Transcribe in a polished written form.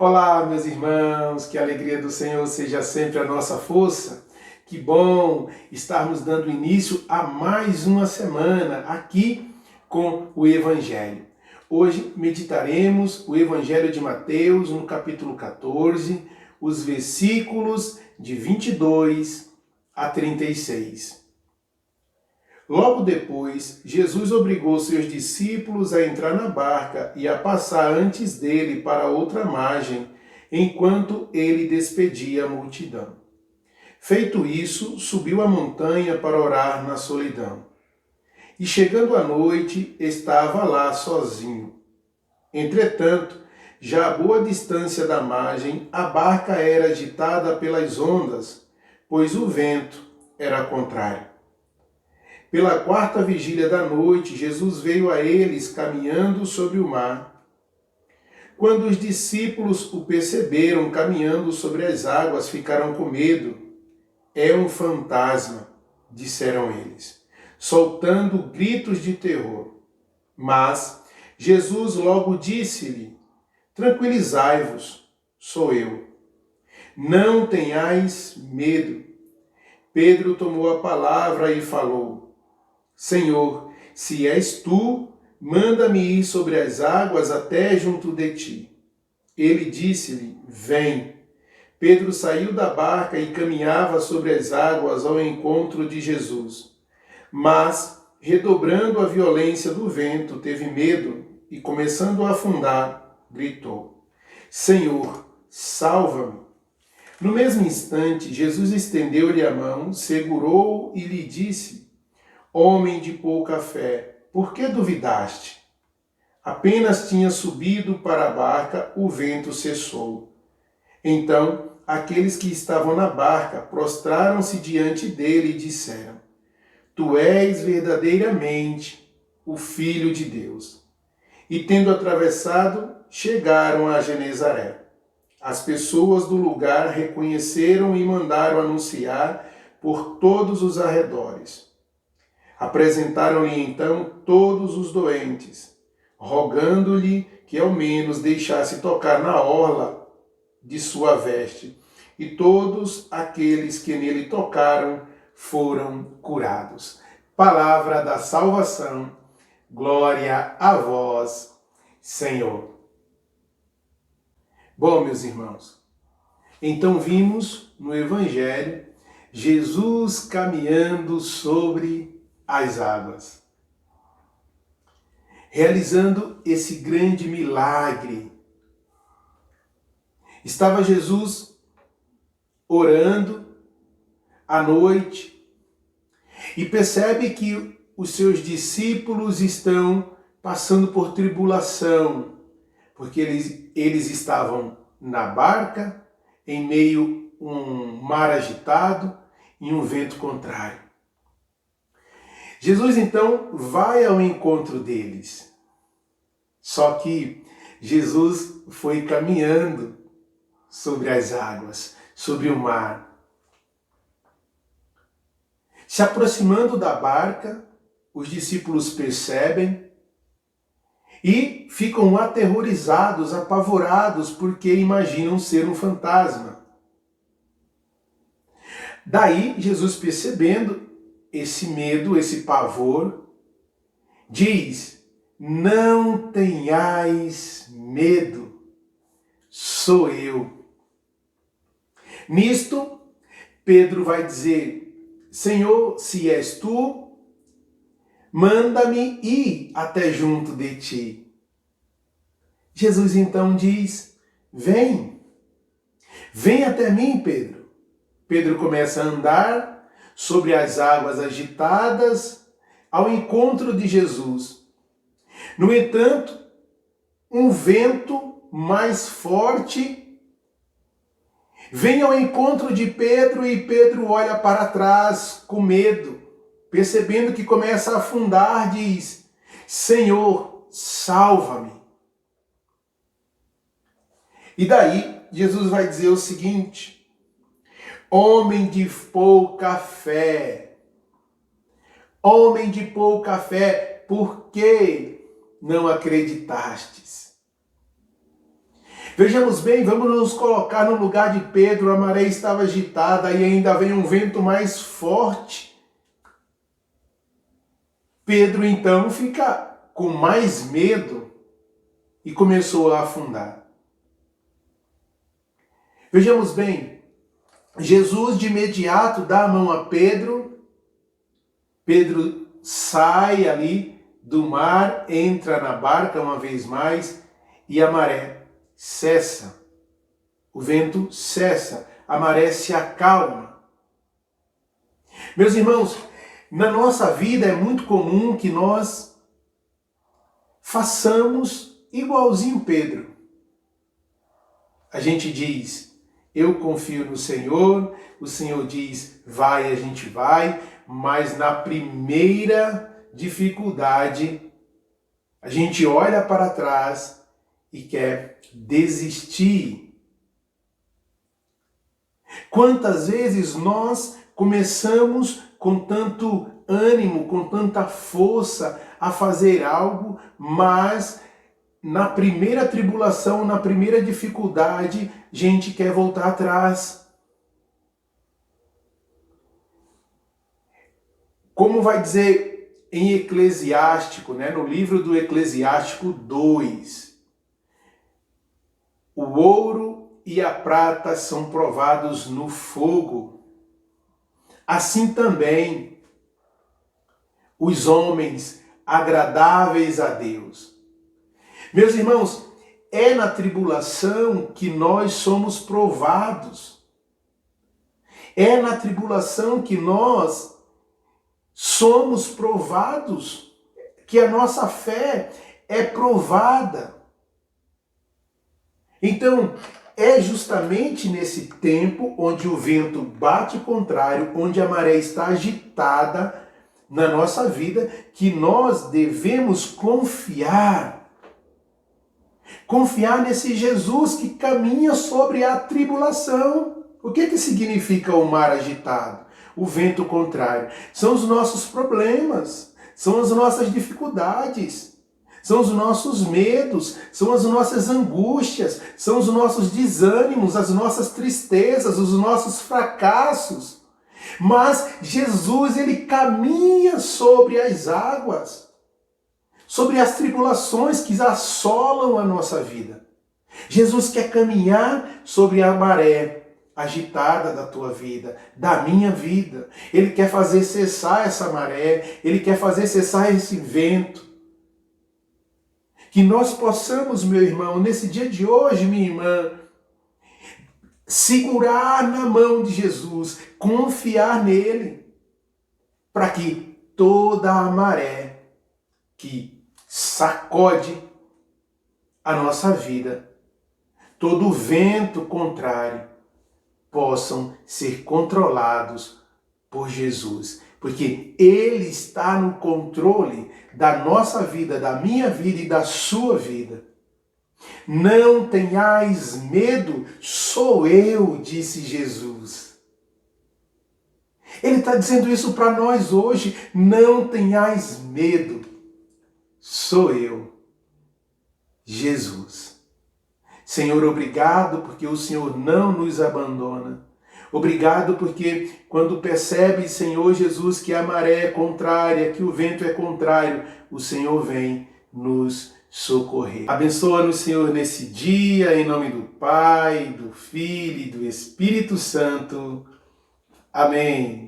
Olá, meus irmãos, que a alegria do Senhor seja sempre a nossa força. Que bom estarmos dando início a mais uma semana aqui com o Evangelho. Hoje meditaremos o Evangelho de Mateus no capítulo 14, os versículos de 22 a 36. Logo depois, Jesus obrigou seus discípulos a entrar na barca e a passar antes dele para outra margem, enquanto ele despedia a multidão. Feito isso, subiu a montanha para orar na solidão. E chegando à noite, estava lá sozinho. Entretanto, já a boa distância da margem, a barca era agitada pelas ondas, pois o vento era contrário. Pela quarta vigília da noite, Jesus veio a eles caminhando sobre o mar. Quando os discípulos o perceberam caminhando sobre as águas, ficaram com medo. É um fantasma, disseram eles, soltando gritos de terror. Mas Jesus logo disse-lhe: tranquilizai-vos, sou eu. Não tenhais medo. Pedro tomou a palavra e falou: Senhor, se és tu, manda-me ir sobre as águas até junto de ti. Ele disse-lhe: vem. Pedro saiu da barca e caminhava sobre as águas ao encontro de Jesus. Mas, redobrando a violência do vento, teve medo e, começando a afundar, gritou: Senhor, salva-me. No mesmo instante, Jesus estendeu-lhe a mão, segurou-o e lhe disse: Homem de pouca fé, por que duvidaste? Apenas tinha subido para a barca, o vento cessou. Então, aqueles que estavam na barca prostraram-se diante dele e disseram: Tu és verdadeiramente o Filho de Deus. E tendo atravessado, chegaram a Genezaré. As pessoas do lugar reconheceram e mandaram anunciar por todos os arredores. Apresentaram-lhe então todos os doentes, rogando-lhe que ao menos deixasse tocar na orla de sua veste, e todos aqueles que nele tocaram foram curados. Palavra da salvação, glória a vós, Senhor. Bom, meus irmãos, então vimos no Evangelho Jesus caminhando sobre as águas, realizando esse grande milagre. Estava Jesus orando à noite e percebe que os seus discípulos estão passando por tribulação, porque eles estavam na barca, em meio a um mar agitado e um vento contrário. Jesus então vai ao encontro deles. Só que Jesus foi caminhando sobre as águas, sobre o mar. Se aproximando da barca, os discípulos percebem e ficam aterrorizados, apavorados, porque imaginam ser um fantasma. Daí, Jesus, percebendo esse medo, esse pavor, diz: não tenhais medo, sou eu. Nisto, Pedro vai dizer: Senhor, se és tu, manda-me ir até junto de ti. Jesus então diz: vem, vem até mim, Pedro. Pedro começa a andar sobre as águas agitadas ao encontro de Jesus. No entanto, um vento mais forte vem ao encontro de Pedro e Pedro olha para trás com medo, percebendo que começa a afundar, diz: Senhor, salva-me. E daí Jesus vai dizer o seguinte: homem de pouca fé, por que não acreditastes? Vejamos bem, vamos nos colocar no lugar de Pedro. A maré estava agitada e ainda vem um vento mais forte. Pedro então fica com mais medo e começou a afundar. Vejamos bem, Jesus de imediato dá a mão a Pedro. Pedro sai ali do mar, entra na barca uma vez mais e a maré cessa. O vento cessa, a maré se acalma. Meus irmãos, na nossa vida é muito comum que nós façamos igualzinho Pedro. A gente diz, eu confio no Senhor, o Senhor diz, vai, a gente vai, mas na primeira dificuldade, a gente olha para trás e quer desistir. Quantas vezes nós começamos com tanto ânimo, com tanta força a fazer algo, mas na primeira tribulação, na primeira dificuldade, a gente quer voltar atrás. Como vai dizer em Eclesiástico, no livro do Eclesiástico 2, o ouro e a prata são provados no fogo. Assim também os homens agradáveis a Deus. Meus irmãos, é na tribulação que nós somos provados. É na tribulação que nós somos provados, que a nossa fé é provada. Então, é justamente nesse tempo onde o vento bate contrário, onde a maré está agitada na nossa vida, que nós devemos confiar. Confiar nesse Jesus que caminha sobre a tribulação. O que significa o mar agitado? O vento contrário? São os nossos problemas, são as nossas dificuldades, são os nossos medos, são as nossas angústias, são os nossos desânimos, as nossas tristezas, os nossos fracassos. Mas Jesus, ele caminha sobre as águas, sobre as tribulações que assolam a nossa vida. Jesus quer caminhar sobre a maré agitada da tua vida, da minha vida. Ele quer fazer cessar essa maré, ele quer fazer cessar esse vento. Que nós possamos, meu irmão, nesse dia de hoje, minha irmã, segurar na mão de Jesus, confiar nele, para que toda a maré que sacode a nossa vida, todo o vento contrário, possam ser controlados por Jesus. Porque Ele está no controle da nossa vida, da minha vida e da sua vida. Não tenhais medo, sou eu, disse Jesus. Ele está dizendo isso para nós hoje. Não tenhais medo, sou eu, Jesus. Senhor, obrigado porque o Senhor não nos abandona. Obrigado porque quando percebe, Senhor Jesus, que a maré é contrária, que o vento é contrário, o Senhor vem nos socorrer. Abençoa-nos, Senhor, nesse dia, em nome do Pai, do Filho e do Espírito Santo. Amém.